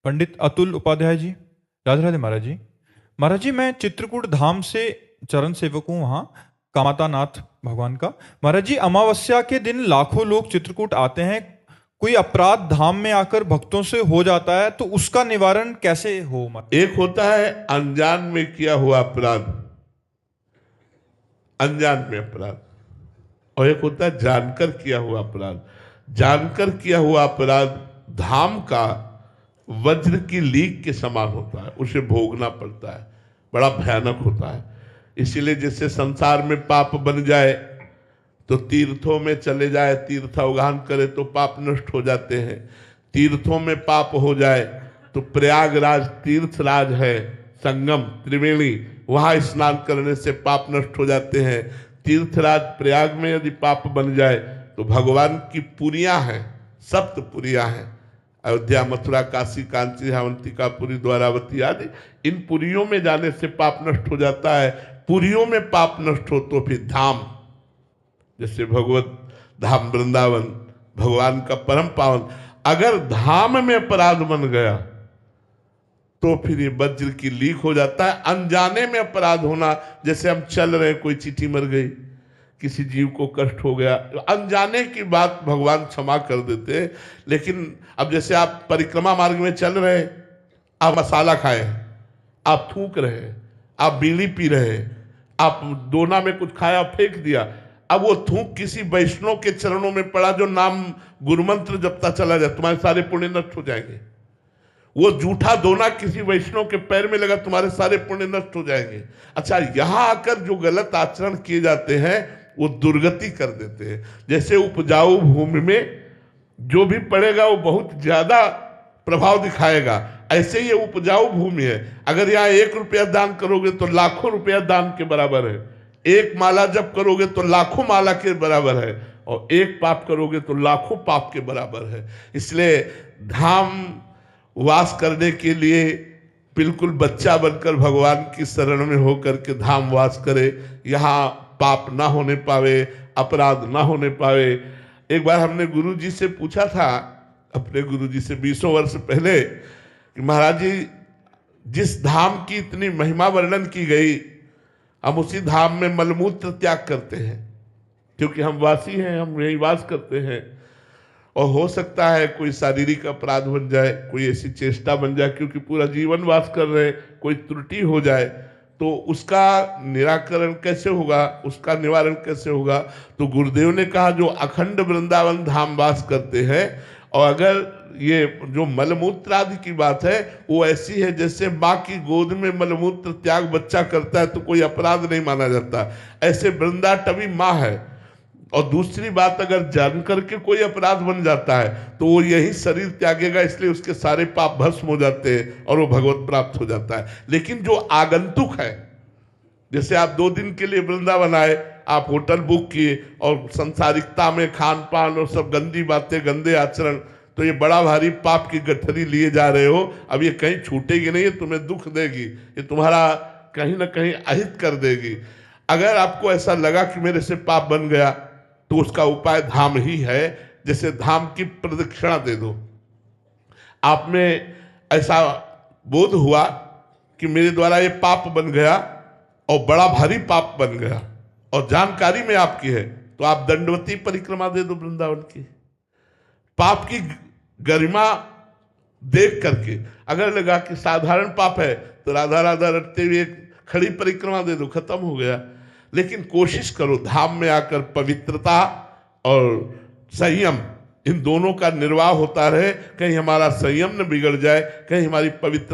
पंडित अतुल उपाध्याय जी। राधे राधे महाराज जी। महाराज जी, मैं चित्रकूट धाम से चरण सेवक हूँ, वहाँ कामाता नाथ भगवान का। महाराज जी, अमावस्या के दिन लाखों लोग चित्रकूट आते हैं। कोई अपराध धाम में आकर भक्तों से हो जाता है तो उसका निवारण कैसे हो? एक होता है अनजान में किया हुआ अपराध, अनजान में अपराध, और एक होता है जानकर किया हुआ अपराध। जानकर किया हुआ अपराध धाम का वज्र की लीक के समान होता है, उसे भोगना पड़ता है, बड़ा भयानक होता है। इसीलिए जैसे संसार में पाप बन जाए तो तीर्थों में चले जाए, तीर्थावगान करे तो पाप नष्ट हो जाते हैं। तीर्थों में पाप हो जाए तो प्रयागराज तीर्थराज है, संगम त्रिवेणी, वहां स्नान करने से पाप नष्ट हो जाते हैं। तीर्थराज प्रयाग में यदि पाप बन जाए तो भगवान की पुरियां हैं, सप्त पुरियां हैं, अयोध्या, मथुरा, काशी, कांची, अवंतिका, पुरी, द्वारावती आदि। इन पुरियों में जाने से पाप नष्ट हो जाता है। पुरियों में पाप नष्ट हो तो फिर धाम, जैसे भगवत धाम वृंदावन, भगवान का परम पावन, अगर धाम में अपराध बन गया तो फिर ये वज्र की लीक हो जाता है। अनजाने में अपराध होना, जैसे हम चल रहे, कोई चींटी मर गई, किसी जीव को कष्ट हो गया, अनजाने की बात भगवान क्षमा कर देते हैं। लेकिन अब जैसे आप परिक्रमा मार्ग में चल रहे, आप मसाला खाए, आप थूक रहे, आप बीड़ी पी रहे, आप दोना में कुछ खाया फेंक दिया, अब वो थूक किसी वैष्णव के चरणों में पड़ा जो नाम गुरुमंत्र जपता चला जाए, तुम्हारे सारे पुण्य नष्ट हो जाएंगे। वो जूठा दोना किसी वैष्णव के पैर में लगा, तुम्हारे सारे पुण्य नष्ट हो जाएंगे। अच्छा, यहां आकर जो गलत आचरण किए जाते हैं वो दुर्गति कर देते हैं। जैसे उपजाऊ भूमि में जो भी पड़ेगा वो बहुत ज्यादा प्रभाव दिखाएगा, ऐसे ही ये उपजाऊ भूमि है। अगर यहाँ 1 रुपया दान करोगे तो लाखों रुपया दान के बराबर है। 1 माला जप करोगे तो लाखों माला के बराबर है, और 1 पाप करोगे तो लाखों पाप के बराबर है। इसलिए धाम वास करने के लिए बिल्कुल बच्चा बनकर भगवान की शरण में होकर के धाम वास करे, यहाँ पाप ना होने पावे, अपराध ना होने पावे। एक बार हमने गुरु जी से पूछा था, अपने गुरु जी से 20 वर्ष पहले, कि महाराज जी, जिस धाम की इतनी महिमा वर्णन की गई, हम उसी धाम में मलमूत्र त्याग करते हैं, क्योंकि हम वासी हैं, हम यही वास करते हैं। और हो सकता है कोई शारीरिक अपराध बन जाए, कोई ऐसी चेष्टा बन जाए, क्योंकि पूरा जीवन वास कर रहे, कोई त्रुटि हो जाए तो उसका निराकरण कैसे होगा, उसका निवारण कैसे होगा? तो गुरुदेव ने कहा, जो अखंड वृंदावन धाम वास करते हैं, और अगर ये जो मलमूत्र आदि की बात है वो ऐसी है जैसे माँ की गोद में मलमूत्र त्याग बच्चा करता है तो कोई अपराध नहीं माना जाता, ऐसे वृंदा टवी माँ है। और दूसरी बात, अगर जान करके कोई अपराध बन जाता है तो वो यही शरीर त्यागेगा, इसलिए उसके सारे पाप भस्म हो जाते हैं और वो भगवत प्राप्त हो जाता है। लेकिन जो आगंतुक है, जैसे आप 2 दिन के लिए वृंदावन आए, आप होटल बुक किए और संसारिकता में खान पान और सब गंदी बातें, गंदे आचरण, तो ये बड़ा भारी पाप की गठरी लिए जा रहे हो। अब ये कहीं छूटेगी नहीं, ये तुम्हें दुख देगी, ये तुम्हारा कहीं ना कहीं अहित कर देगी। अगर आपको ऐसा लगा कि मेरे से पाप बन गया तो उसका उपाय धाम ही है। जैसे धाम की प्रदक्षिणा दे दो। आप में ऐसा बोध हुआ कि मेरे द्वारा ये पाप बन गया और बड़ा भारी पाप बन गया, और जानकारी में आपकी है, तो आप दंडवती परिक्रमा दे दो वृंदावन की। पाप की गरिमा देख करके अगर लगा कि साधारण पाप है तो राधा राधा रटते हुए एक खड़ी परिक्रमा दे दो, खत्म हो गया। लेकिन कोशिश करो धाम में आकर पवित्रता और संयम, इन दोनों का निर्वाह होता रहे। कहीं हमारा संयम न बिगड़ जाए, कहीं हमारी पवित्र